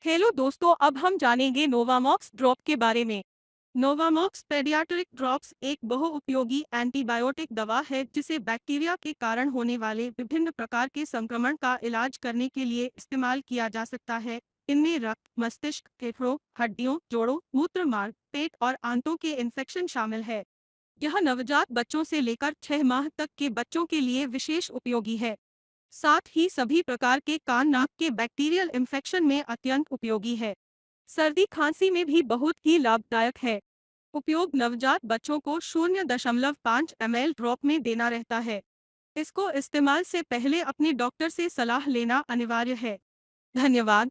Hello दोस्तों, अब हम जानेंगे नोवामॉक्स ड्रॉप के बारे में। नोवामॉक्स पेडियाट्रिक ड्रॉप्स एक बहुउपयोगी एंटीबायोटिक दवा है जिसे बैक्टीरिया के कारण होने वाले विभिन्न प्रकार के संक्रमण का इलाज करने के लिए इस्तेमाल किया जा सकता है। इनमें रक्त, मस्तिष्क, फेफड़ों, हड्डियों, जोड़ों, मूत्र मार्ग, पेट और आंतों के इन्फेक्शन शामिल है। यह नवजात बच्चों से लेकर 6 माह तक के बच्चों के लिए विशेष उपयोगी है। साथ ही सभी प्रकार के कान नाक के बैक्टीरियल इन्फेक्शन में अत्यंत उपयोगी है। सर्दी खांसी में भी बहुत ही लाभदायक है। उपयोग नवजात बच्चों को 0.5 ml ड्रॉप में देना रहता है। इसको इस्तेमाल से पहले अपने डॉक्टर से सलाह लेना अनिवार्य है। धन्यवाद।